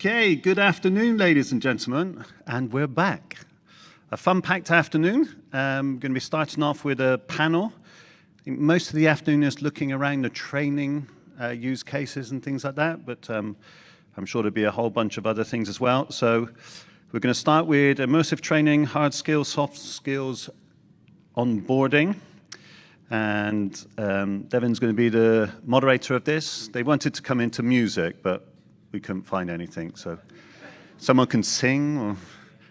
Okay, good afternoon, ladies and gentlemen, and we're back. A fun-packed afternoon. Going to be starting off with a panel. I think most of the afternoon is looking around the training use cases and things like that, but I'm sure there'll be a whole bunch of other things as well. So we're going to start with immersive training, hard skills, soft skills, onboarding. And Devin's going to be the moderator of this. They wanted to come into music, but we couldn't find anything. So someone can sing, or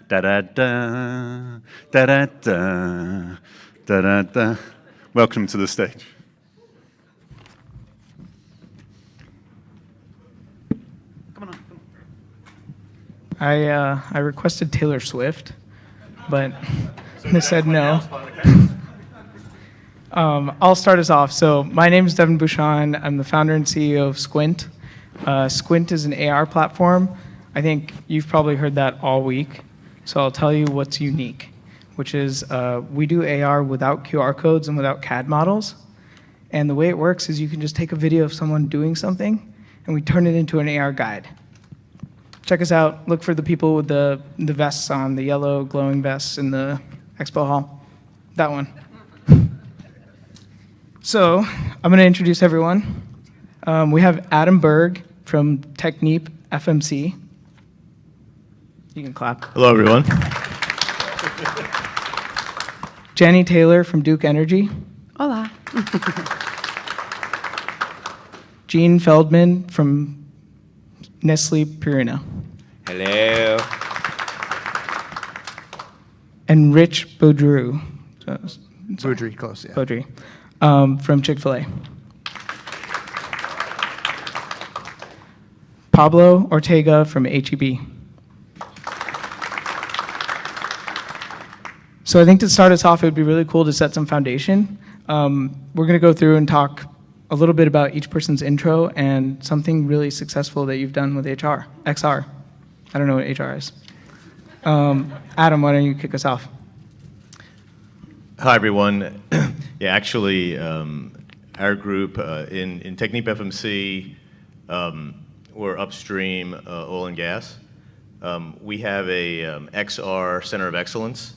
da-da-da, da-da-da, da-da-da. Welcome to the stage. Come on. I requested Taylor Swift, but they said no. I'll start us off. So my name is Devin Bhushan. I'm the founder and CEO of Squint. Squint is an AR platform. I think you've probably heard that all week. So I'll tell you what's unique, which is we do AR without QR codes and without CAD models. And the way it works is you can just take a video of someone doing something, and we turn it into an AR guide. Check us out. Look for the people with the vests on, the yellow glowing vests in the expo hall. That one. So I'm going to introduce everyone. We have Adam Berg from TechnipFMC. You can clap. Hello, everyone. Jenny Taylor from Duke Energy. Hola. Gene Feldman from Nestlé Purina. Hello. And Rich Beaudrie. Beaudrie, close, yeah. Beaudrie, from Chick-fil-A. Pablo Ortega from HEB. So I think to start us off, it would be really cool to set some foundation. We're going to go through and talk a little bit about each person's intro and something really successful that you've done with XR. I don't know what HR is. Adam, why don't you kick us off? Hi, everyone. Yeah, actually, our group in TechnipFMC, we're upstream oil and gas. We have a XR Center of Excellence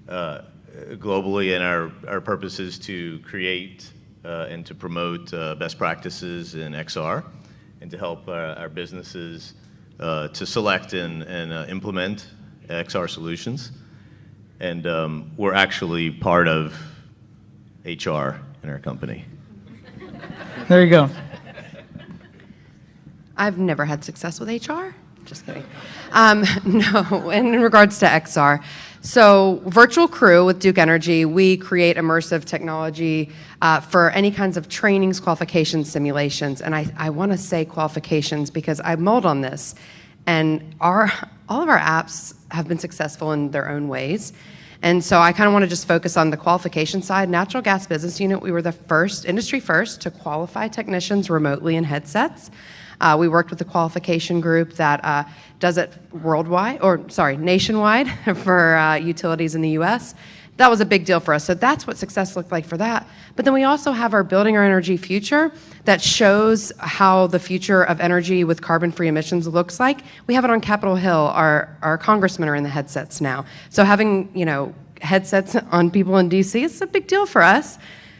globally, and our purpose is to create and to promote best practices in XR and to help our businesses to select and implement XR solutions. And we're actually part of HR in our company. There you go. I've never had success with HR. Just kidding. No, in regards to XR. So Virtual Crew with Duke Energy, we create immersive technology for any kinds of trainings, qualifications, simulations. And I want to say qualifications because I mulled on this. And all of our apps have been successful in their own ways. And so I kind of want to just focus on the qualification side. Natural Gas Business Unit, we were the industry first to qualify technicians remotely in headsets. We worked with the qualification group that does it nationwide for utilities in the US. That was a big deal for us. So that's what success looked like for that. But then we also have our Building Our Energy Future that shows how the future of energy with carbon-free emissions looks like. We have it on Capitol Hill. Our congressmen are in the headsets now. So having, headsets on people in DC is a big deal for us.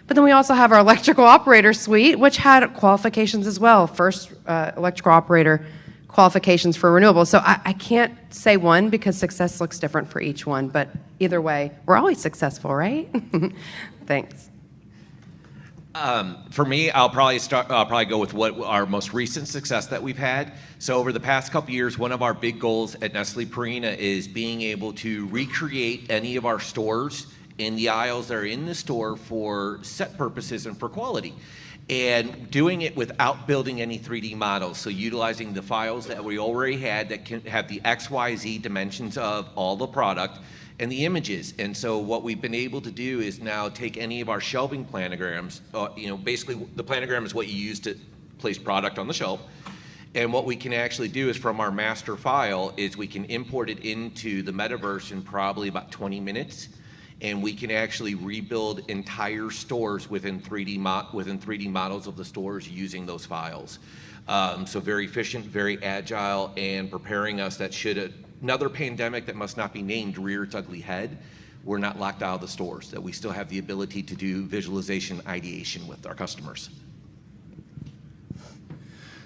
But then we also have our electrical operator suite, which had qualifications as well. First electrical operator qualifications for renewables. So I can't say one because success looks different for each one. But either way, we're always successful, right? Thanks. For me, I'll probably go with what our most recent success that we've had. So over the past couple years, one of our big goals at Nestlé Purina is being able to recreate any of our stores in the aisles that are in the store for set purposes and for quality. And doing it without building any 3D models. So utilizing the files that we already had that can have the XYZ dimensions of all the product and the images. And so what we've been able to do is now take any of our shelving planograms, basically the planogram is what you use to place product on the shelf. And what we can actually do is from our master file is we can import it into the metaverse in probably about 20 minutes. and we can actually rebuild entire stores within 3D models of the stores using those files. So very efficient, very agile, and preparing us that should another pandemic that must not be named rear its ugly head, we're not locked out of the stores, that we still have the ability to do visualization ideation with our customers.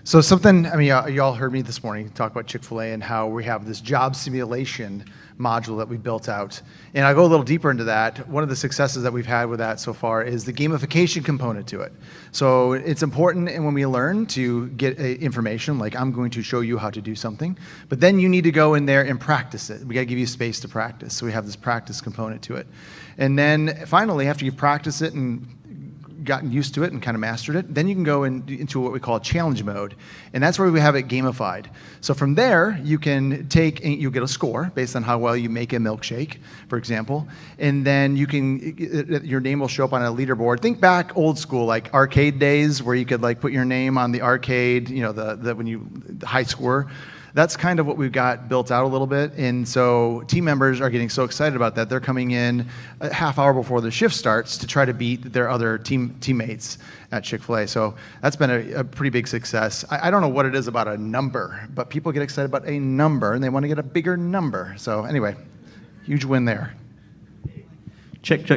So something, I mean, y'all heard me this morning talk about Chick-fil-A and how we have this job simulation module that we built out. And I'll go a little deeper into that. One of the successes that we've had with that so far is the gamification component to it. So it's important, and when we learn, to get information, like I'm going to show you how to do something, but then you need to go in there and practice it. We got to give you space to practice. So we have this practice component to it. And then finally, after you practice it and gotten used to it and kind of mastered it, then you can go into what we call challenge mode, and that's where we have it gamified. So from there, you can you get a score based on how well you make a milkshake, for example, and then your name will show up on a leaderboard. Think back old school, like arcade days, where you could like put your name on the arcade, you know, the high score. That's kind of what we've got built out a little bit, and so team members are getting so excited about that. They're coming in a half hour before the shift starts to try to beat their other teammates at Chick-fil-A. So that's been a pretty big success. I don't know what it is about a number, but people get excited about a number, and they want to get a bigger number. So anyway, huge win there. Check.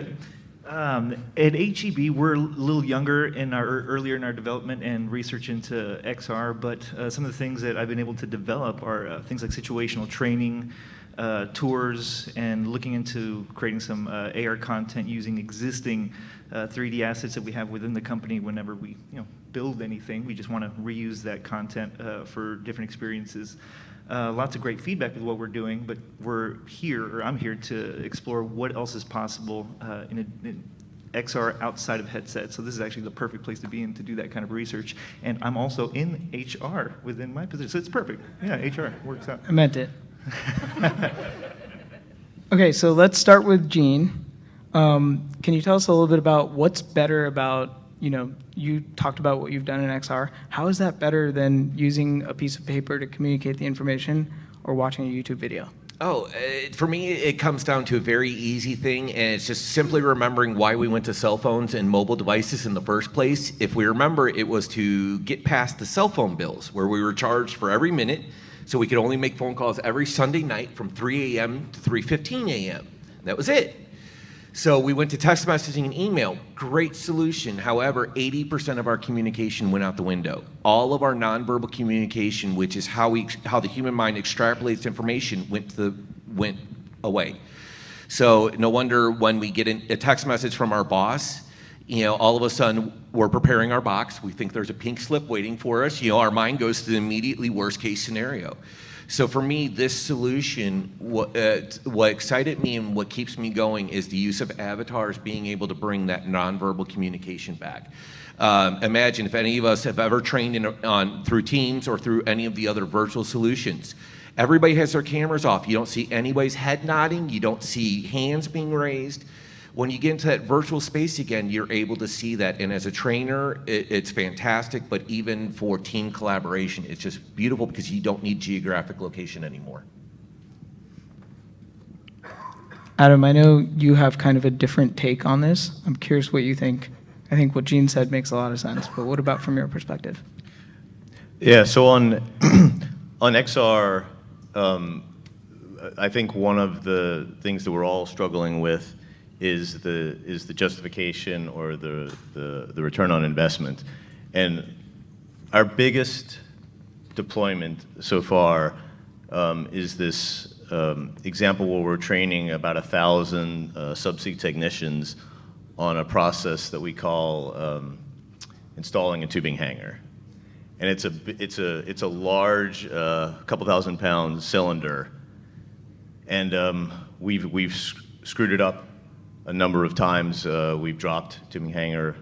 At HEB, we're a little younger earlier in our development and research into XR, but some of the things that I've been able to develop are things like situational training, tours, and looking into creating some AR content using existing 3D assets that we have within the company. Whenever we build anything, we just want to reuse that content for different experiences. Lots of great feedback with what we're doing, but I'm here to explore what else is possible in XR outside of headsets. So this is actually the perfect place to be in to do that kind of research. And I'm also in HR within my position, so it's perfect. Yeah, HR works out. I meant it. Okay, so let's start with Gene. Can you tell us a little bit about what's better about, you talked about what you've done in XR. How is that better than using a piece of paper to communicate the information or watching a YouTube video? For me, it comes down to a very easy thing, and it's just simply remembering why we went to cell phones and mobile devices in the first place. If we remember, it was to get past the cell phone bills, where we were charged for every minute, so we could only make phone calls every Sunday night from 3 a.m. to 3:15 a.m. That was it. So we went to text messaging and email. Great solution. However, 80% of our communication went out the window. All of our nonverbal communication, which is how the human mind extrapolates information, went away. So no wonder when we get a text message from our boss, all of a sudden we're preparing our box. We think there's a pink slip waiting for us. Our mind goes to the immediately worst case scenario. So for me, this solution, what excited me and what keeps me going is the use of avatars being able to bring that nonverbal communication back. Imagine if any of us have ever trained through Teams or through any of the other virtual solutions. Everybody has their cameras off. You don't see anybody's head nodding. You don't see hands being raised. When you get into that virtual space again, you're able to see that. And as a trainer, it's fantastic. But even for team collaboration, it's just beautiful because you don't need geographic location anymore. Adam, I know you have kind of a different take on this. I'm curious what you think. I think what Gene said makes a lot of sense. But what about from your perspective? Yeah, so on XR, I think one of the things that we're all struggling with is the justification or the return on investment. And our biggest deployment so far is this example where we're training about 1,000 subsea technicians on a process that we call installing a tubing hanger. And it's a large, couple thousand pound cylinder, and we've screwed it up a number of times. We've dropped tubing hanger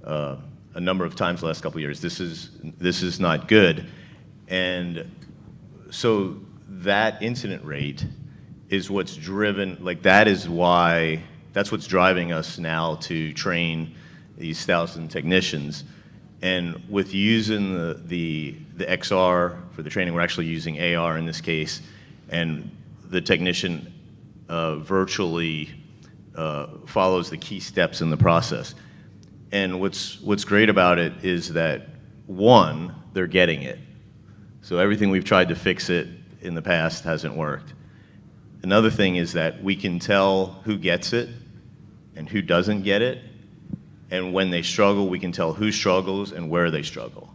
a number of times the last couple of years. This is not good, and so that incident rate is what's driven. That's what's driving us now to train these 1,000 technicians. And with using the XR for the training, we're actually using AR in this case, and the technician virtually follows the key steps in the process. And what's great about it is that, one, they're getting it. So everything we've tried to fix it in the past hasn't worked. Another thing is that we can tell who gets it and who doesn't get it. And when they struggle, we can tell who struggles and where they struggle.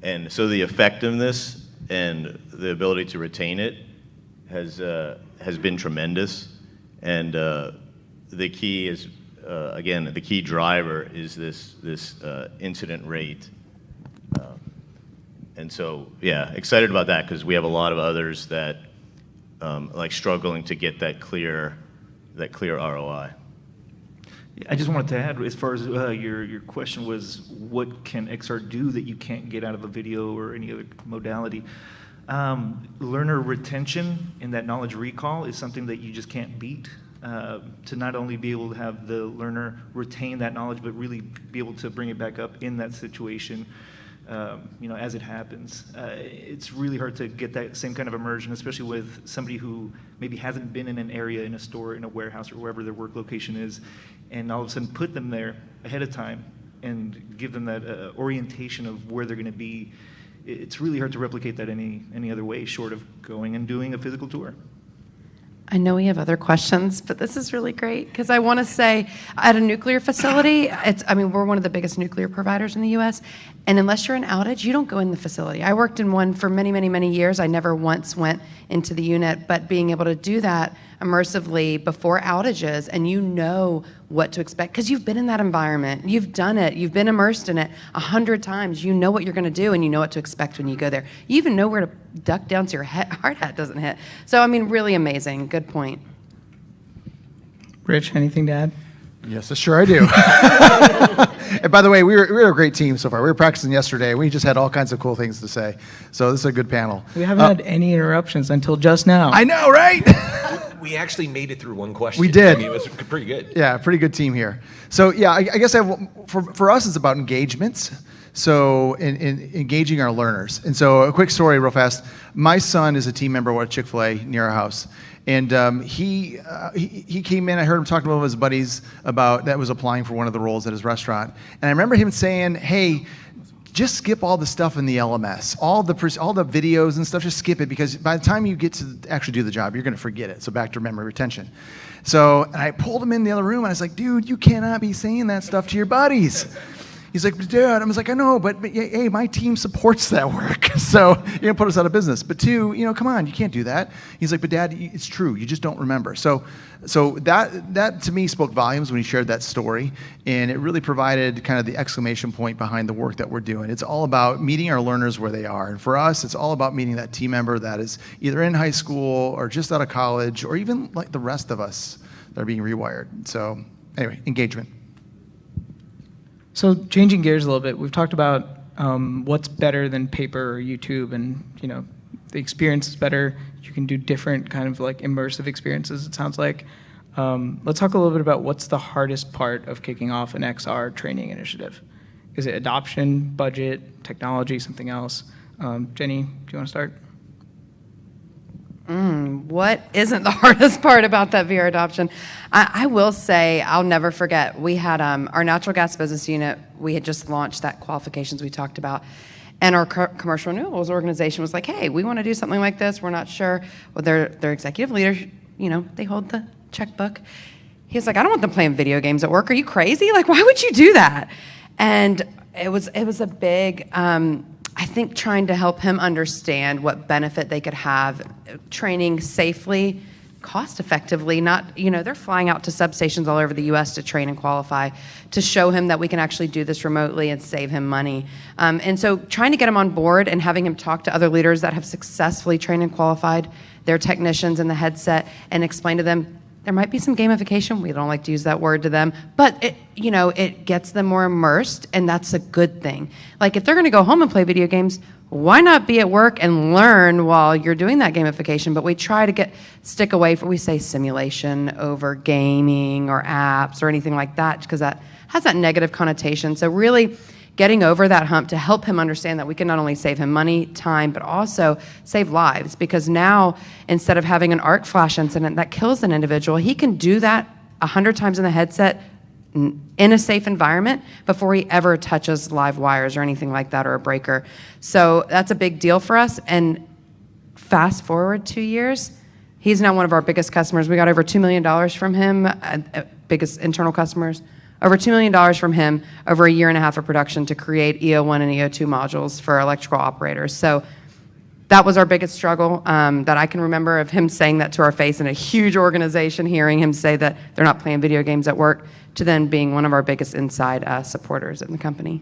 And so the effectiveness and the ability to retain it has been tremendous. And the key is, again, the key driver is this incident rate. And so, yeah, excited about that because we have a lot of others that like struggling to get that clear ROI. I just wanted to add, as far as your question was, what can XR do that you can't get out of a video or any other modality? Learner retention and that knowledge recall is something that you just can't beat. To not only be able to have the learner retain that knowledge, but really be able to bring it back up in that situation, as it happens. It's really hard to get that same kind of immersion, especially with somebody who maybe hasn't been in an area, in a store, in a warehouse, or wherever their work location is, and all of a sudden put them there ahead of time and give them that orientation of where they're going to be. It's really hard to replicate that any other way short of going and doing a physical tour. I know we have other questions, but this is really great because I want to say at a nuclear facility, we're one of the biggest nuclear providers in the U.S., and unless you're in outage, you don't go in the facility. I worked in one for many, many, many years. I never once went into the unit, but being able to do that immersively before outages, and you know what to expect because you've been in that environment. You've done it. You've been immersed in it 100 times. You know what you're going to do, and you know what to expect when you go there. You even know where to duck down so your hard hat doesn't hit. So, really amazing. Good point. Rich, anything to add? Yes, sure I do. And by the way, we were a great team so far. We were practicing yesterday. We just had all kinds of cool things to say. So this is a good panel. We haven't had any interruptions until just now. I know, right? We actually made it through one question. We did. It was pretty good. Yeah, pretty good team here. So yeah, I guess for us, it's about engagements. So in engaging our learners. And so a quick story real fast. My son is a team member at Chick-fil-A near our house. And he came in, I heard him talking to one of his buddies that was applying for one of the roles at his restaurant. And I remember him saying, hey, just skip all the stuff in the LMS, all the videos and stuff, just skip it because by the time you get to actually do the job, you're going to forget it. So back to memory retention. So and I pulled him in the other room and I was like, dude, you cannot be saying that stuff to your buddies. He's like, Dad, I was like, I know, but hey, my team supports that work. So you're going to put us out of business. But two, come on, you can't do that. He's like, but Dad, it's true. You just don't remember. So that to me spoke volumes when he shared that story. And it really provided kind of the exclamation point behind the work that we're doing. It's all about meeting our learners where they are. And for us, it's all about meeting that team member that is either in high school or just out of college or even like the rest of us that are being rewired. So anyway, engagement. So changing gears a little bit, we've talked about what's better than paper or YouTube, and the experience is better. You can do different kind of like immersive experiences, it sounds like. Let's talk a little bit about what's the hardest part of kicking off an XR training initiative. Is it adoption, budget, technology, something else? Jenny, do you want to start? What isn't the hardest part about that VR adoption? I will say, I'll never forget, we had our natural gas business unit, we had just launched that qualifications we talked about, and our commercial renewables organization was like, hey, we want to do something like this, we're not sure. Well, their executive leader, they hold the checkbook. He was like, I don't want them playing video games at work. Are you crazy? Like, why would you do that? And it was a big, I think trying to help him understand what benefit they could have training safely, cost effectively, not, they're flying out to substations all over the US to train and qualify, to show him that we can actually do this remotely and save him money. And so trying to get him on board and having him talk to other leaders that have successfully trained and qualified their technicians in the headset and explain to them, there might be some gamification. We don't like to use that word to them, but it gets them more immersed, and that's a good thing. Like if they're going to go home and play video games, why not be at work and learn while you're doing that gamification? But we try to stick away from, we say simulation over gaming or apps or anything like that, because that has that negative connotation. So really getting over that hump to help him understand that we can not only save him money, time, but also save lives. Because now, instead of having an arc flash incident that kills an individual, he can do that 100 times in the headset in a safe environment before he ever touches live wires or anything like that or a breaker. So that's a big deal for us. And fast forward 2 years, he's now one of our biggest customers. We got over $2 million from him, biggest internal customers. Over $2 million from him over a year and a half of production to create EO1 and EO2 modules for electrical operators. So that was our biggest struggle that I can remember, of him saying that to our face in a huge organization, hearing him say that they're not playing video games at work, to then being one of our biggest inside supporters in the company.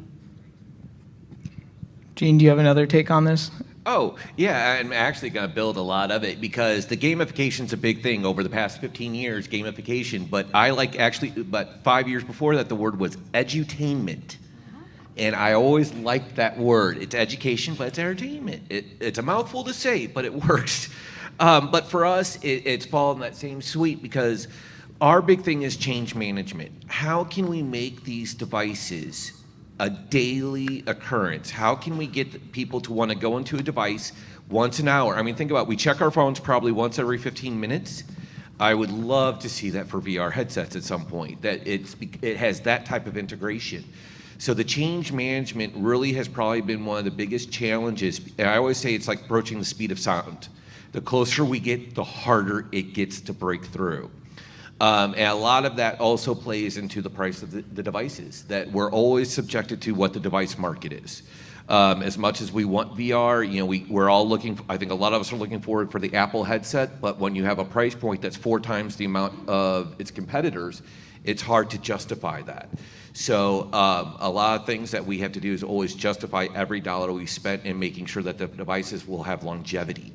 Gene, do you have another take on this? Oh, yeah, I'm actually going to build a lot of it, because the gamification's a big thing over the past 15 years, gamification, but but 5 years before that, the word was edutainment. And I always liked that word. It's education, but it's entertainment. It's a mouthful to say, but it works. But for us, it's fallen that same suite, because our big thing is change management. How can we make these devices a daily occurrence? How can we get people to want to go into a device once an hour? I mean, think about it. We check our phones probably once every 15 minutes. I would love to see that for VR headsets at some point, that it has that type of integration. So the change management really has probably been one of the biggest challenges. And I always say it's like approaching the speed of sound. The closer we get, the harder it gets to break through. And a lot of that also plays into the price of the devices, that we're always subjected to what the device market is. As much as we want VR, we're all looking, I think a lot of us are looking forward for the Apple headset, but when you have a price point that's 4 times the amount of its competitors, it's hard to justify that. So a lot of things that we have to do is always justify every dollar we spent in making sure that the devices will have longevity.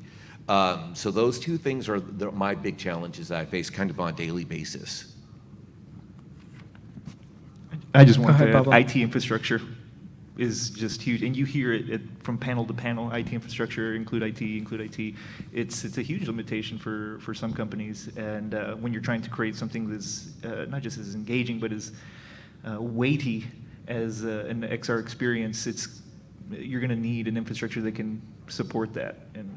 So those two things are my big challenges that I face kind of on a daily basis. I just want Go ahead, to Pablo. IT infrastructure is just huge, and you hear it from panel to panel. IT infrastructure, include IT. It's a huge limitation for some companies, and when you're trying to create something that's not just as engaging but as weighty as an XR experience, you're going to need an infrastructure that can support that, and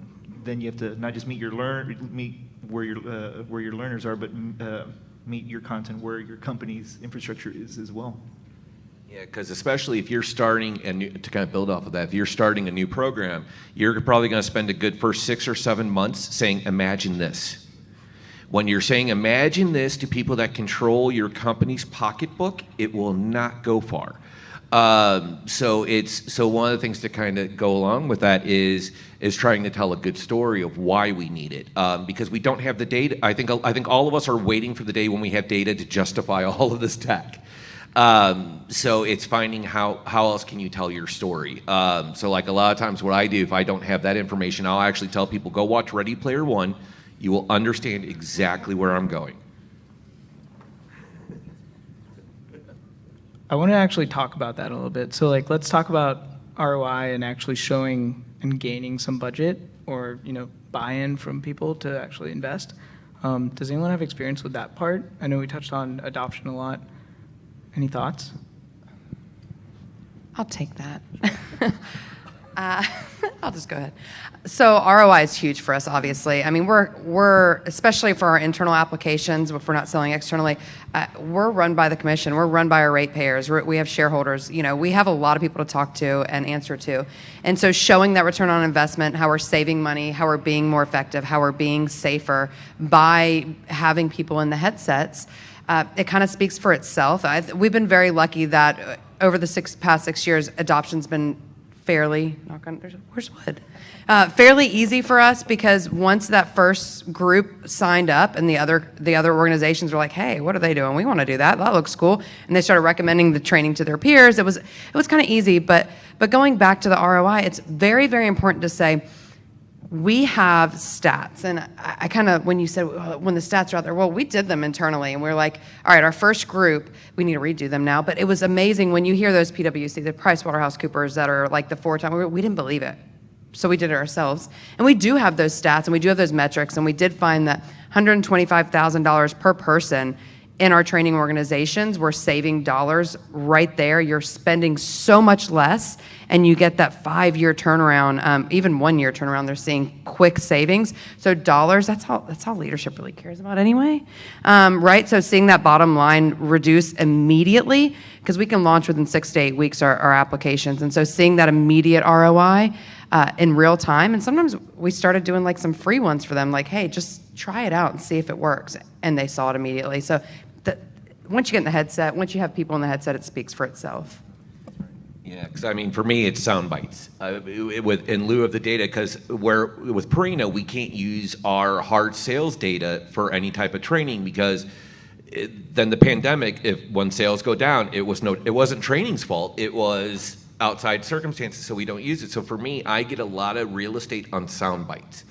then you have to not just meet where your learners are, but meet your content where your company's infrastructure is as well. Yeah, because especially if you're starting to kind of build off of that, if you're starting a new program, you're probably going to spend a good first 6 or 7 months saying, imagine this. When you're saying imagine this to people that control your company's pocketbook, it will not go far. So one of the things to kind of go along with that is trying to tell a good story of why we need it, because we don't have the data. I think all of us are waiting for the day when we have data to justify all of this tech. So it's finding how else can you tell your story. So like a lot of times what I do, if I don't have that information, I'll actually tell people, go watch Ready Player One. You will understand exactly where I'm going. I want to actually talk about that a little bit. So let's talk about ROI and actually showing and gaining some budget or buy-in from people to actually invest. Does anyone have experience with that part? I know we touched on adoption a lot. Any thoughts? I'll take that. I'll just go ahead. So ROI is huge for us, obviously. I mean, we're especially for our internal applications, if we're not selling externally, we're run by the commission. We're run by our ratepayers. We have shareholders. We have a lot of people to talk to and answer to. And so showing that return on investment, how we're saving money, how we're being more effective, how we're being safer by having people in the headsets, it kind of speaks for itself. We've been very lucky that over the past 6 years, adoption's been fairly, where's wood? Fairly easy for us, because once that first group signed up and the other organizations were like, hey, what are they doing? We want to do that. That looks cool. And they started recommending the training to their peers. It was kind of easy, but going back to the ROI, it's very, very important to say, we have stats, and I kind of, when you said, when the stats are out there, well, we did them internally, and we're like, all right, our first group, we need to redo them now, but it was amazing when you hear those PwC, the PricewaterhouseCoopers that are like the 4 times, we didn't believe it, so we did it ourselves, and we do have those stats, and we do have those metrics, and we did find that $125,000 per person in our training organizations, we're saving dollars right there. You're spending so much less, and you get that 5-year turnaround, even 1-year turnaround. They're seeing quick savings. So dollars, that's all leadership really cares about anyway, right? So seeing that bottom line reduce immediately, because we can launch within 6 to 8 weeks our applications, and so seeing that immediate ROI in real time, and sometimes we started doing like some free ones for them, like, hey, just try it out and see if it works, and they saw it immediately. So once you get in the headset, once you have people in the headset, it speaks for itself. Yeah, because I mean, for me, it's sound bites in lieu of the data. Because with Purina, we can't use our hard sales data for any type of training because then the pandemic, when sales go down, it wasn't training's fault. It was outside circumstances, so we don't use it. So for me, I get a lot of real estate on sound bites.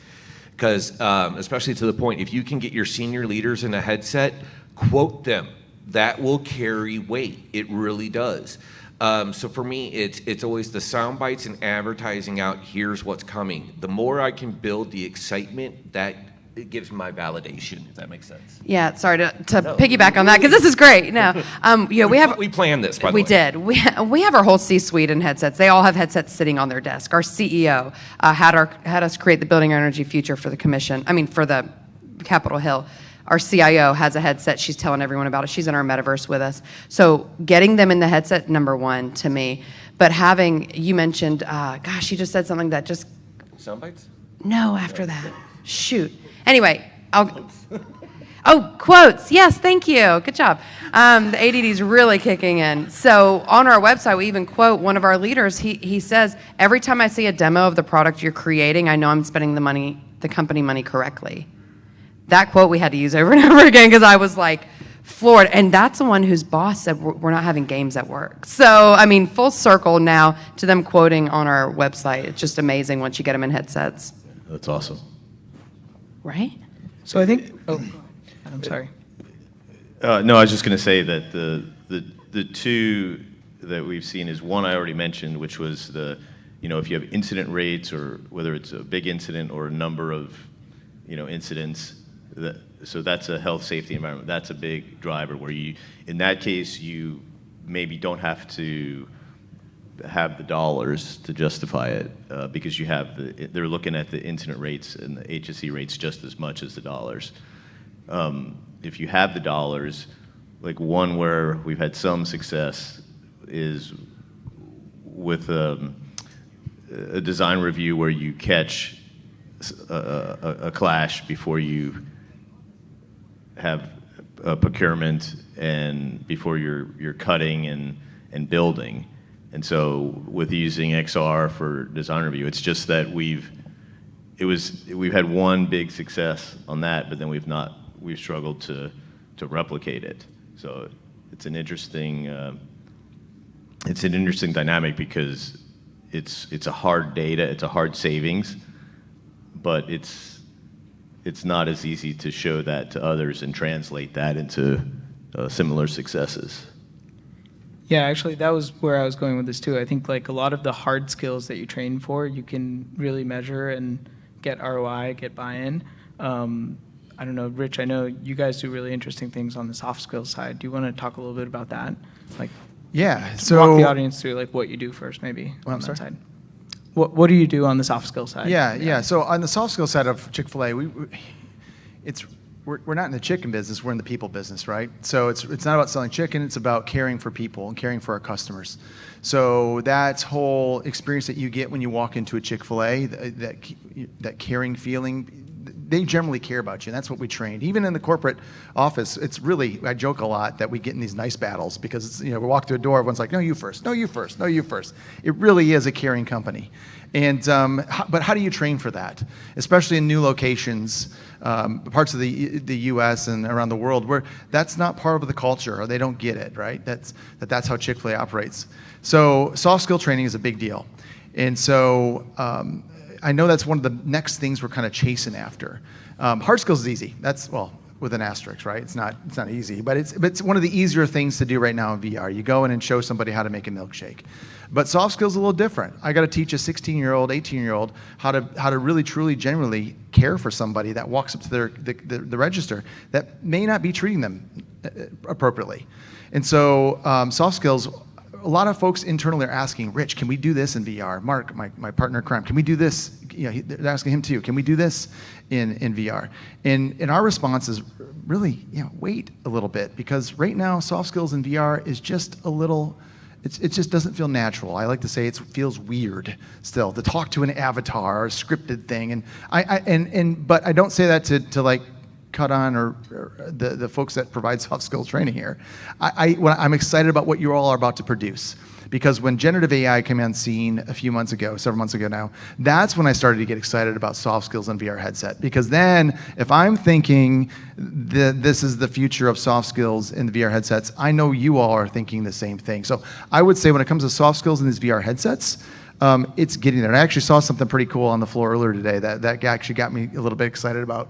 Because especially to the point, if you can get your senior leaders in a headset, quote them. That will carry weight. It really does. So for me, it's always the sound bites and advertising out, here's what's coming. The more I can build the excitement, that it gives my validation, if that makes sense. Yeah, sorry to piggyback on that, because this is great. No, We planned this, by the way. We did. We have our whole C-suite in headsets. They all have headsets sitting on their desk. Our CEO had us create the Building Our Energy Future for the Capitol Hill. Our CIO has a headset. She's telling everyone about it. She's in our metaverse with us. So getting them in the headset, number one to me. But you mentioned, you just said something that just... Sound bites? No, after that. Shoot. Anyway, quotes. Yes, thank you. Good job. The ADD is really kicking in. So on our website, we even quote one of our leaders. He says, every time I see a demo of the product you're creating, I know I'm spending the company money correctly. That quote we had to use over and over again because I was like floored. And that's the one whose boss said we're not having games at work. So, full circle now to them quoting on our website. It's just amazing once you get them in headsets. That's awesome. Right? So I think, I'm sorry. No, I was just going to say that the two that we've seen is one I already mentioned, which was if you have incident rates or whether it's a big incident or a number of, incidents, so that's a health safety environment. That's a big driver where in that case, you maybe don't have to have the dollars to justify it because they're looking at the incident rates and the HSE rates just as much as the dollars. If you have the dollars, like one where we've had some success is with a design review where you catch a clash before you have a procurement and before you're cutting and building. And so with using XR for design review, it's just that we've had one big success on that, but then we've struggled to replicate it. So it's an interesting dynamic because it's a hard data, it's a hard savings, but it's not as easy to show that to others and translate that into similar successes. Yeah, actually, that was where I was going with this too. I think like a lot of the hard skills that you train for, you can really measure and get ROI, get buy-in. I don't know, Rich, I know you guys do really interesting things on the soft skills side. Do you want to talk a little bit about that? So walk the audience through like what you do first, maybe on that side. What do you do on the soft skill side? Yeah. So on the soft skill side of Chick-fil-A, we're not in the chicken business, we're in the people business, right? So it's not about selling chicken, it's about caring for people and caring for our customers. So that whole experience that you get when you walk into a Chick-fil-A, that caring feeling, they generally care about you, and that's what we trained. Even in the corporate office, it's really, I joke a lot that we get in these nice battles because it's, we walk through a door, everyone's like, no, you first, no, you first, no, you first. It really is a caring company. And but how do you train for that? Especially in new locations, parts of the U.S. and around the world where that's not part of the culture or they don't get it, right? That's how Chick-fil-A operates. So soft skill training is a big deal. And so I know that's one of the next things we're kind of chasing after. Hard skills is easy. with an asterisk, right? It's not easy, but it's one of the easier things to do right now in VR. You go in and show somebody how to make a milkshake. But soft skills is a little different. I got to teach a 16-year-old, 18-year-old how to really, truly, genuinely care for somebody that walks up to the register that may not be treating them appropriately. And so soft skills, a lot of folks internally are asking, Rich, can we do this in VR? Mark, my partner in crime, can we do this? You know, they're asking him too, can we do this in VR? And our response is really, wait a little bit, because right now soft skills in VR is just a little, it just doesn't feel natural. I like to say it feels weird still to talk to an avatar or a scripted thing. But I don't say that to like cut on or the folks that provide soft skills training here. I'm excited about what you all are about to produce, because when generative AI came on scene several months ago now, that's when I started to get excited about soft skills and VR headset. Because then, if I'm thinking that this is the future of soft skills in the VR headsets, I know you all are thinking the same thing. So I would say when it comes to soft skills in these VR headsets, it's getting there. And I actually saw something pretty cool on the floor earlier today that actually got me a little bit excited about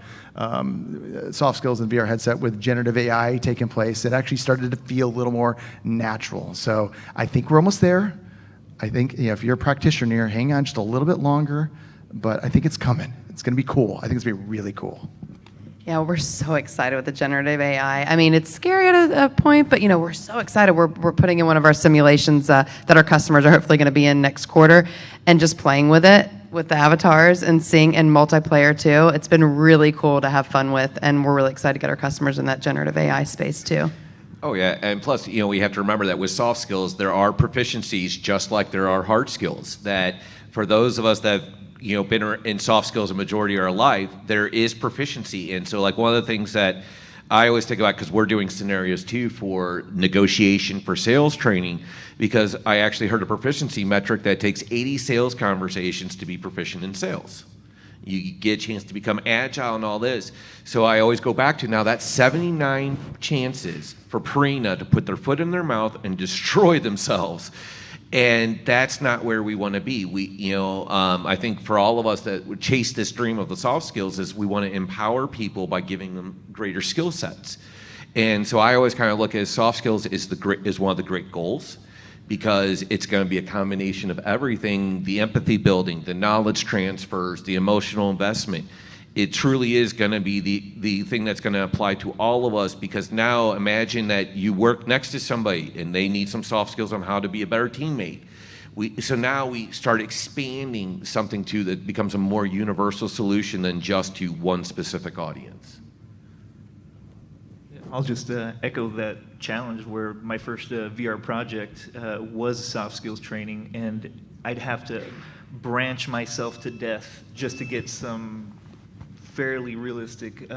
soft skills in VR headset with generative AI taking place. It actually started to feel a little more natural. So I think we're almost there. I think if you're a practitioner, hang on just a little bit longer, but I think it's coming. It's going to be cool. I think it's going to be really cool. Yeah, we're so excited with the generative AI. I mean, it's scary at a point, but we're so excited. We're putting in one of our simulations that our customers are hopefully going to be in next quarter, and just playing with it with the avatars and seeing in multiplayer too. It's been really cool to have fun with, and we're really excited to get our customers in that generative AI space too. Oh yeah, and plus, we have to remember that with soft skills, there are proficiencies just like there are hard skills. That for those of us that been in soft skills a majority of our life, there is proficiency. And so like one of the things that I always think about, because we're doing scenarios too for negotiation for sales training, because I actually heard a proficiency metric that takes 80 sales conversations to be proficient in sales. You get a chance to become agile and all this. So I always go back to now that's 79 chances for Purina to put their foot in their mouth and destroy themselves. And that's not where we want to be. I think for all of us that would chase this dream of the soft skills is we want to empower people by giving them greater skill sets. And so I always kind of look at soft skills is one of the great goals, because it's going to be a combination of everything: the empathy building, the knowledge transfers, the emotional investment. It truly is going to be the thing that's going to apply to all of us, because now imagine that you work next to somebody and they need some soft skills on how to be a better teammate. So now we start expanding something that becomes a more universal solution than just to one specific audience. I'll just echo that challenge where my first VR project was soft skills training, and I'd have to branch myself to death just to get some fairly realistic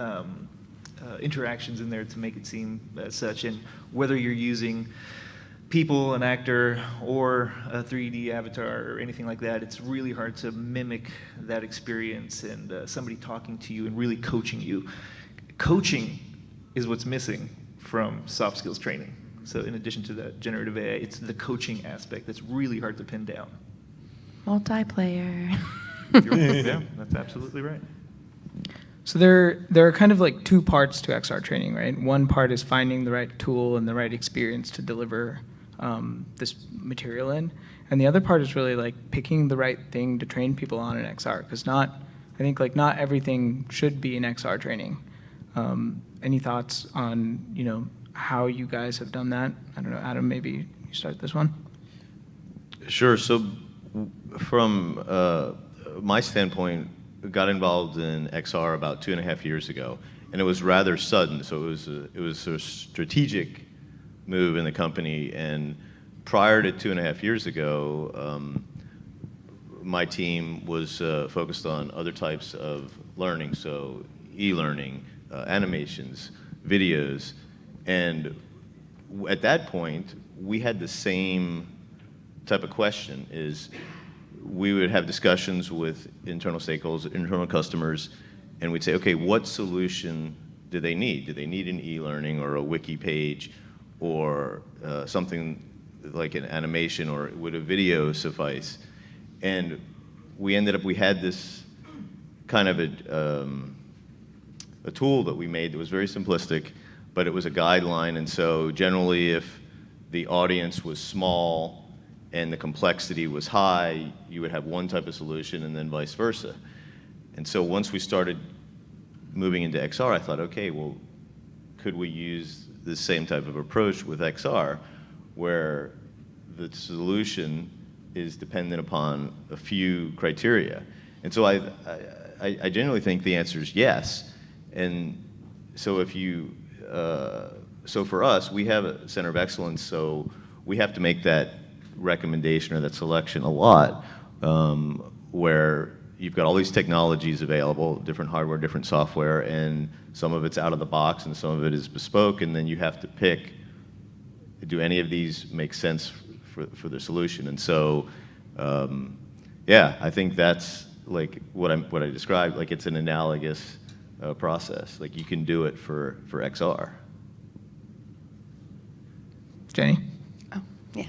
interactions in there to make it seem as such. And whether you're using people, an actor, or a 3D avatar or anything like that, it's really hard to mimic that experience and somebody talking to you and really coaching you. Coaching is what's missing from soft skills training. So in addition to that generative AI, it's the coaching aspect that's really hard to pin down. Multiplayer. Yeah, that's absolutely right. So there are kind of like two parts to XR training, right? One part is finding the right tool and the right experience to deliver this material in, and the other part is really like picking the right thing to train people on in XR, because I think not everything should be in XR training. Any thoughts on how you guys have done that? I don't know, Adam, maybe you start this one. Sure. So from my standpoint, got involved in XR about 2.5 years ago, and it was rather sudden. So it was a strategic move in the company. And prior to 2.5 years ago, my team was focused on other types of learning, so e-learning, animations, videos, and at that point, we had the same type of question: is we would have discussions with internal stakeholders, internal customers, and we'd say, okay, what solution do they need? Do they need an e-learning or a wiki page or something like an animation, or would a video suffice? And we had this kind of a tool that we made that was very simplistic, but it was a guideline. And so generally, if the audience was small and the complexity was high, you would have one type of solution and then vice versa. And so once we started moving into XR, I thought, okay, well, could we use the same type of approach with XR, where the solution is dependent upon a few criteria? And so I generally think the answer is yes. And so if you, so for us, we have a center of excellence, so we have to make that recommendation or that selection a lot, where you've got all these technologies available, different hardware, different software, and some of it's out of the box and some of it is bespoke, and then you have to pick, do any of these make sense for the solution? And so, yeah, I think that's like what I described, like it's an analogous process. Like you can do it for XR. Jenny? Oh, yeah.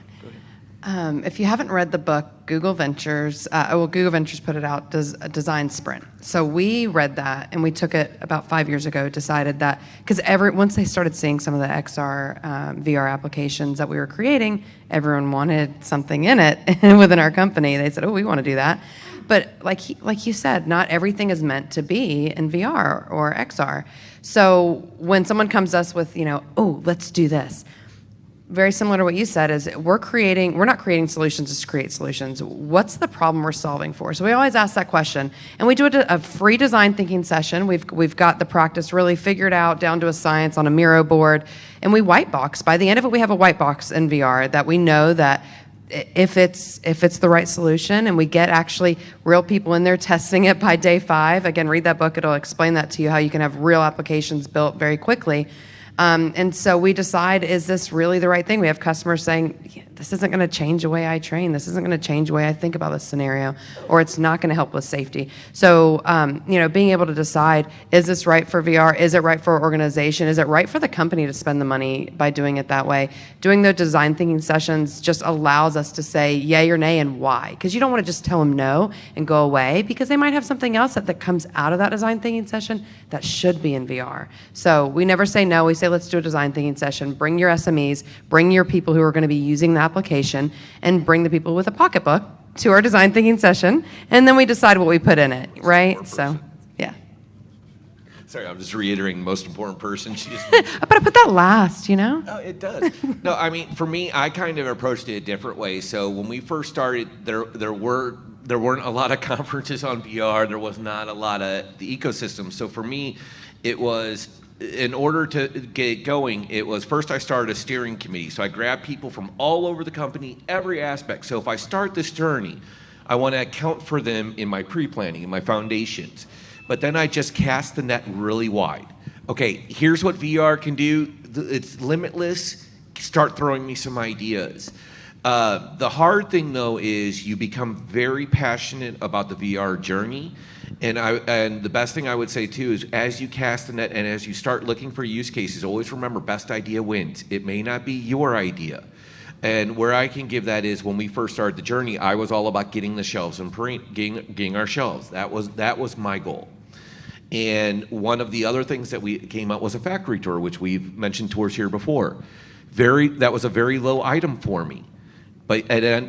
If you haven't read the book, Google Ventures put it out, Design Sprint. So we read that and we took it about 5 years ago, decided that, because once they started seeing some of the XR, VR applications that we were creating, everyone wanted something in it within our company. They said, oh, we want to do that. But like you said, not everything is meant to be in VR or XR. So when someone comes to us with, oh, let's do this, very similar to what you said, is we're not creating solutions just to create solutions. What's the problem we're solving for? So we always ask that question. And we do a free design thinking session. We've got the practice really figured out down to a science on a Miro board. And we white box. By the end of it, we have a white box in VR that we know that if it's the right solution, and we get actually real people in there testing it by day 5. Again, read that book. It'll explain that to you, how you can have real applications built very quickly. And so we decide, is this really the right thing? We have customers saying, this isn't going to change the way I train. This isn't going to change the way I think about this scenario, or it's not going to help with safety. So, being able to decide, is this right for VR? Is it right for our organization? Is it right for the company to spend the money by doing it that way? Doing the design thinking sessions just allows us to say yay or nay and why. Because you don't want to just tell them no and go away, because they might have something else that comes out of that design thinking session that should be in VR. So we never say no. We say, let's do a design thinking session. Bring your SMEs, bring your people who are going to be using the application, and bring the people with a pocketbook to our design thinking session, and then we decide what we put in it, right? So, yeah. Sorry, I'm just reiterating, most important person. But I put that last, Oh, it does. No, I mean, for me, I kind of approached it a different way. So when we first started, there weren't a lot of conferences on VR. There was not a lot of the ecosystem. So for me, it was, in order to get going, it was first I started a steering committee. So I grabbed people from all over the company, every aspect. So if I start this journey, I want to account for them in my pre-planning, in my foundations. But then I just cast the net really wide. Okay, here's what VR can do. It's limitless. Start throwing me some ideas. The hard thing, though, is you become very passionate about the VR journey. And the best thing I would say, too, is as you cast the net and as you start looking for use cases, always remember, best idea wins. It may not be your idea. And where I can give that is, when we first started the journey, I was all about getting the shelves and getting our shelves. That was my goal. And one of the other things that we came up was a factory tour, which we've mentioned tours here before. That was a very low item for me. But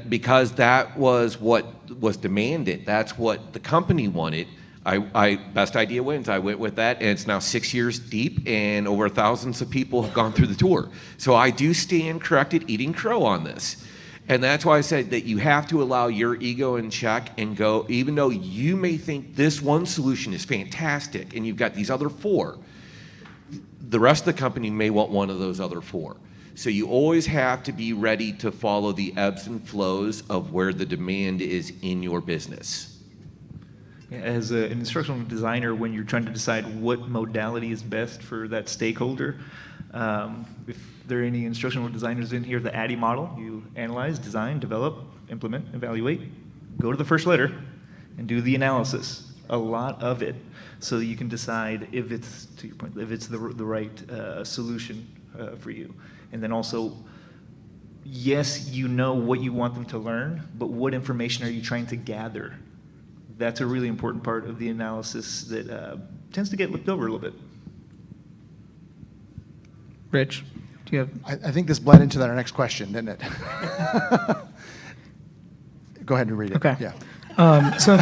because that was what was demanded, that's what the company wanted, I best idea wins. I went with that, and it's now 6 years deep, and over thousands of people have gone through the tour. So I do stand corrected eating crow on this. And that's why I said that you have to allow your ego in check and go, even though you may think this one solution is fantastic and you've got these other 4, the rest of the company may want one of those other 4. So you always have to be ready to follow the ebbs and flows of where the demand is in your business. As an instructional designer, when you're trying to decide what modality is best for that stakeholder, if there are any instructional designers in here, the ADDIE model, you analyze, design, develop, implement, evaluate, go to the first letter, and do the analysis, a lot of it, so that you can decide if it's, to your point, if it's the right solution for you. And then also, yes, you know what you want them to learn, but what information are you trying to gather? That's a really important part of the analysis that tends to get looked over a little bit. Rich, do you have? I think this bled into our next question, didn't it? Go ahead and read it. Okay. Yeah. So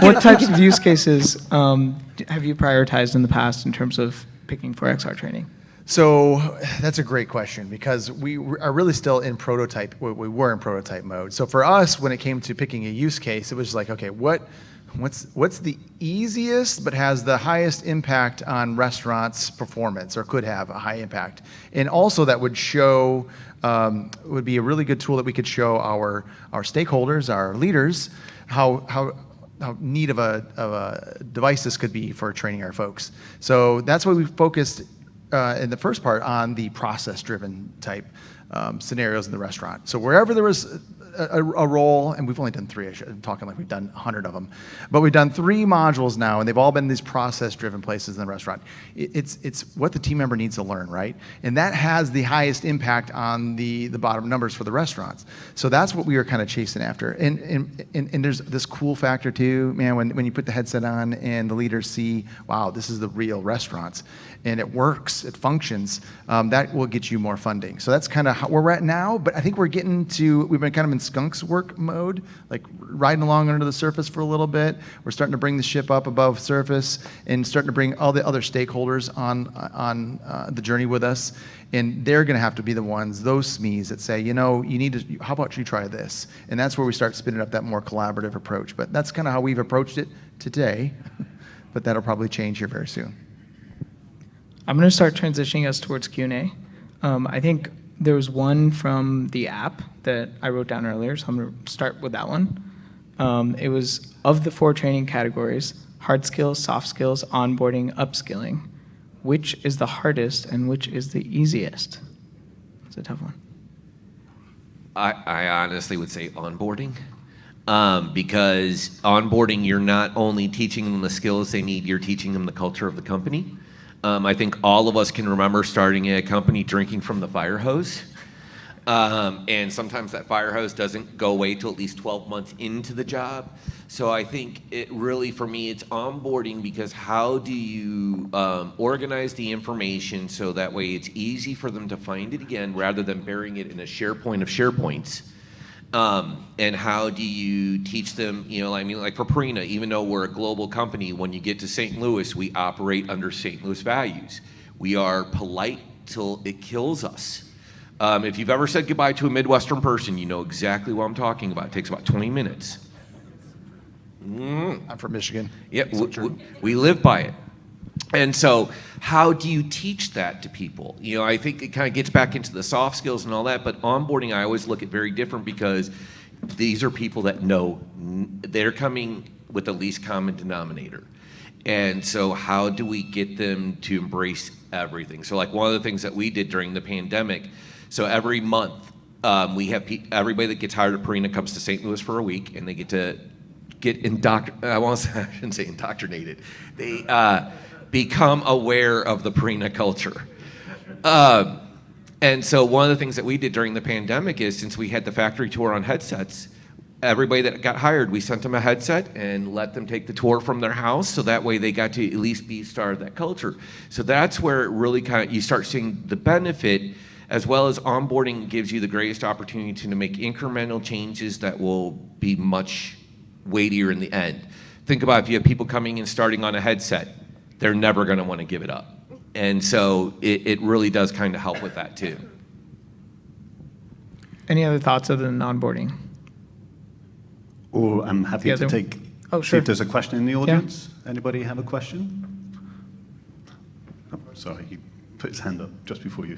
what types of use cases have you prioritized in the past in terms of picking for XR training? So that's a great question because we are really still in prototype. We were in prototype mode. So for us, when it came to picking a use case, it was like, okay, what's the easiest but has the highest impact on restaurants' performance or could have a high impact, and also that would show would be a really good tool that we could show our stakeholders, our leaders, how neat of a device this could be for training our folks. So that's why we focused in the first part on the process-driven type scenarios in the restaurant. So wherever there was a role, and we've only done 3, I'm talking like we've done 100 of them, but we've done 3 modules now, and they've all been these process-driven places in the restaurant. It's what the team member needs to learn, right? And that has the highest impact on the bottom numbers for the restaurants. So that's what we were kind of chasing after. And there's this cool factor too, man, when you put the headset on and the leaders see, wow, this is the real restaurants, and it works, it functions, that will get you more funding. So that's kind of where we're at now, but I think we've been kind of in skunks work mode, like riding along under the surface for a little bit. We're starting to bring the ship up above surface and starting to bring all the other stakeholders on the journey with us. And they're going to have to be the ones, those SMEs that say, how about you try this? And that's where we start spinning up that more collaborative approach. But that's kind of how we've approached it today, but that'll probably change here very soon. I'm going to start transitioning us towards Q&A. I think there was one from the app that I wrote down earlier, so I'm going to start with that one. It was, of the 4 training categories, hard skills, soft skills, onboarding, upskilling, which is the hardest and which is the easiest? It's a tough one. I honestly would say onboarding. Because onboarding, you're not only teaching them the skills they need, you're teaching them the culture of the company. I think all of us can remember starting a company drinking from the fire hose. And sometimes that fire hose doesn't go away till at least 12 months into the job. So I think it really, for me, it's onboarding, because how do you organize the information so that way it's easy for them to find it again rather than burying it in a SharePoint of SharePoints. And how do you teach them, like for Purina, even though we're a global company, when you get to St. Louis, we operate under St. Louis values. We are polite till it kills us. If you've ever said goodbye to a Midwestern person, you know exactly what I'm talking about. It takes about 20 minutes. I'm from Michigan. Yeah, we live by it. And so how do you teach that to people? I think it kind of gets back into the soft skills and all that, but onboarding I always look at very different, because these are people that know they're coming with the least common denominator. And so how do we get them to embrace everything? So like one of the things that we did during the pandemic, so every month we have everybody that gets hired at Purina comes to St. Louis for a week, and they get I shouldn't say indoctrinated. They become aware of the Purina culture. And so one of the things that we did during the pandemic is, since we had the factory tour on headsets, everybody that got hired, we sent them a headset and let them take the tour from their house, so that way they got to at least be part of that culture. So that's where it really you start seeing the benefit, as well as onboarding gives you the greatest opportunity to make incremental changes that will be much weightier in the end. Think about if you have people coming and starting on a headset, they're never going to want to give it up. And so it really does kind of help with that too. Any other thoughts other than onboarding? Or I'm happy to take, Oh, see sure. if there's a question in the audience. Anybody have a question? Oh, sorry, he put his hand up just before you.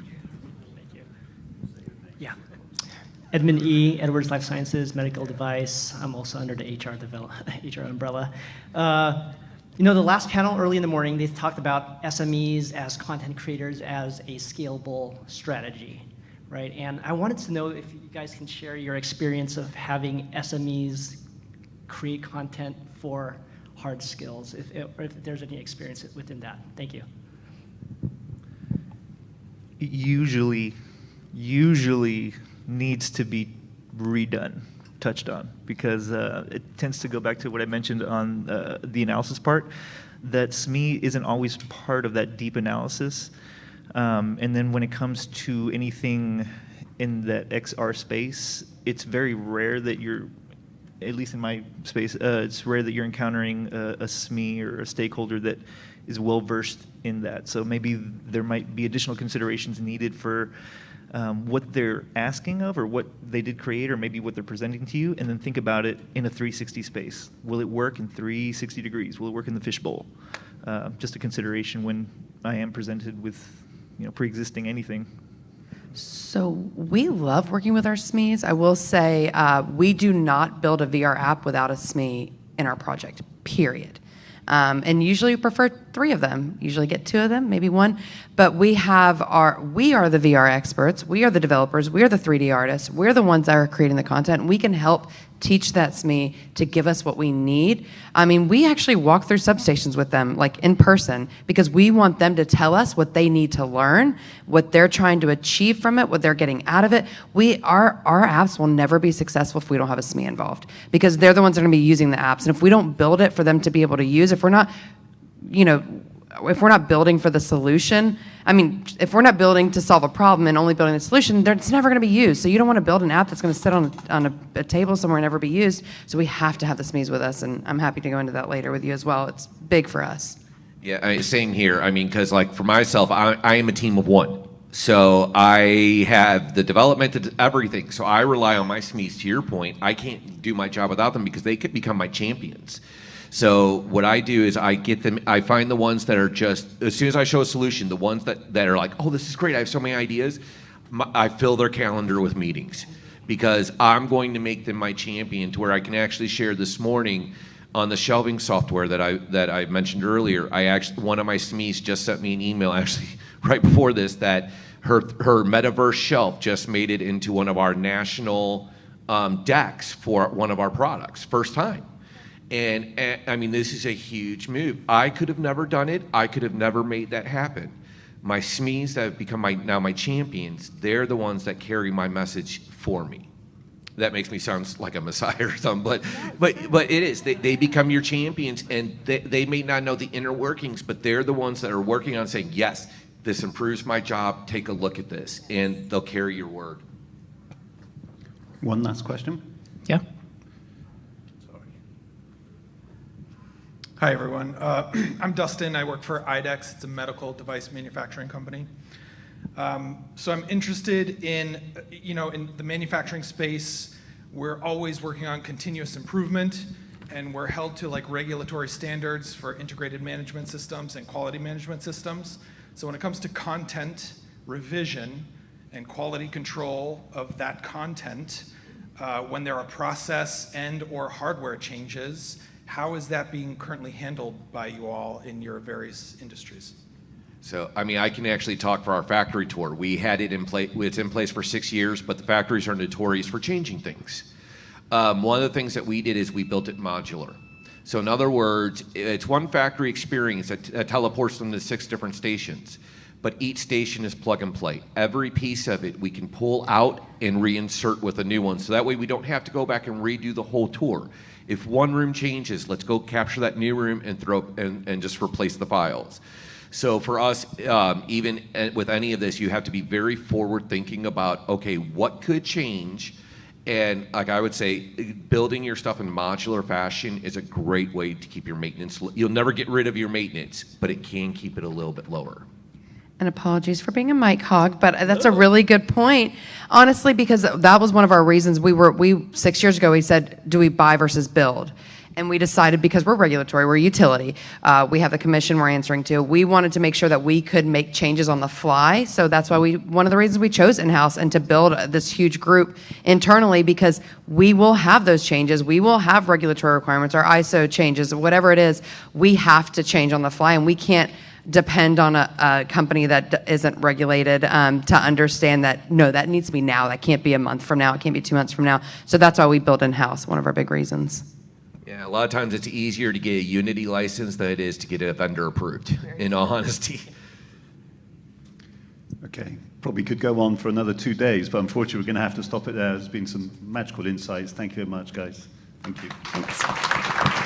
Yeah. Edmund E., Edwards Life Sciences, medical device. I'm also under the HR umbrella. The last panel early in the morning, they talked about SMEs as content creators as a scalable strategy, right? And I wanted to know if you guys can share your experience of having SMEs create content for hard skills, if there's any experience within that. Thank you. Usually needs to be touched on, because it tends to go back to what I mentioned on the analysis part, that SME isn't always part of that deep analysis. And then when it comes to anything in that XR space, it's very rare that you're, at least in my space, it's rare that you're encountering a SME or a stakeholder that is well versed in that. So maybe there might be additional considerations needed for what they're asking of, or what they did create, or maybe what they're presenting to you, and then think about it in a 360 space. Will it work in 360 degrees? Will it work in the fishbowl? Just a consideration when I am presented with, pre-existing anything. So we love working with our SMEs. I will say we do not build a VR app without a SME in our project, period. And usually we prefer 3 of them. Usually get 2 of them, maybe 1. But we are the VR experts. We are the developers. We are the 3D artists. We're the ones that are creating the content. And we can help teach that SME to give us what we need. I mean, we actually walk through substations with them, like in person, because we want them to tell us what they need to learn, what they're trying to achieve from it, what they're getting out of it. Our apps will never be successful if we don't have a SME involved, because they're the ones that are going to be using the apps. And if we don't build it for them to be able to use, if we're not building for the solution, if we're not building to solve a problem and only building the solution, then it's never going to be used. So you don't want to build an app that's going to sit on a table somewhere and never be used. So we have to have the SMEs with us, and I'm happy to go into that later with you as well. It's big for us. Yeah, same here. Because for myself, I am a team of 1. So I have the development of everything. So I rely on my SMEs. To your point, I can't do my job without them, because they could become my champions. So what I do is I find the ones that are just, as soon as I show a solution, the ones that are like, oh, this is great, I have so many ideas, I fill their calendar with meetings, because I'm going to make them my champion, to where I can actually share. This morning on the shelving software that I mentioned earlier, one of my SMEs just sent me an email actually right before this, that her metaverse shelf just made it into one of our national decks for one of our products, first time. And this is a huge move. I could have never done it. I could have never made that happen. My SMEs that have become now my champions, they're the ones that carry my message for me. That makes me sound like a messiah or something, but it is. They become your champions, and they may not know the inner workings, but they're the ones that are working on saying, yes, this improves my job, take a look at this, and they'll carry your word. One last question. Yeah. Hi, everyone. I'm Dustin. I work for IDEX. It's a medical device manufacturing company. So I'm interested in the manufacturing space. We're always working on continuous improvement, and we're held to regulatory standards for integrated management systems and quality management systems. So when it comes to content revision and quality control of that content, when there are process and or hardware changes, how is that being currently handled by you all in your various industries? So, I can actually talk for our factory tour. We had it in place. It's in place for 6 years, but the factories are notorious for changing things. One of the things that we did is we built it modular. So in other words, it's one factory experience that teleports them to 6 different stations, but each station is plug and play. Every piece of it we can pull out and reinsert with a new one. So that way we don't have to go back and redo the whole tour. If one room changes, let's go capture that new room and just replace the files. So for us, even with any of this, you have to be very forward thinking about, okay, what could change? And I would say, building your stuff in modular fashion is a great way to keep your maintenance. You'll never get rid of your maintenance, but it can keep it a little bit lower. And apologies for being a mic hog, but that's a really good point. Honestly, because that was one of our reasons. 6 years ago, we said, do we buy versus build? And we decided, because we're regulatory, we're utility, we have the commission we're answering to, we wanted to make sure that we could make changes on the fly. So that's why one of the reasons we chose in-house and to build this huge group internally, because we will have those changes. We will have regulatory requirements, our ISO changes, whatever it is, we have to change on the fly, and we can't depend on a company that isn't regulated to understand that, no, that needs to be now. That can't be a month from now. It can't be 2 months from now. So that's why we build in-house, one of our big reasons. Yeah, a lot of times it's easier to get a Unity license than it is to get a vendor approved, in all honesty. Okay, probably could go on for another 2 days, but unfortunately we're going to have to stop it there. There's been some magical insights. Thank you very much, guys. Thank you. Thanks.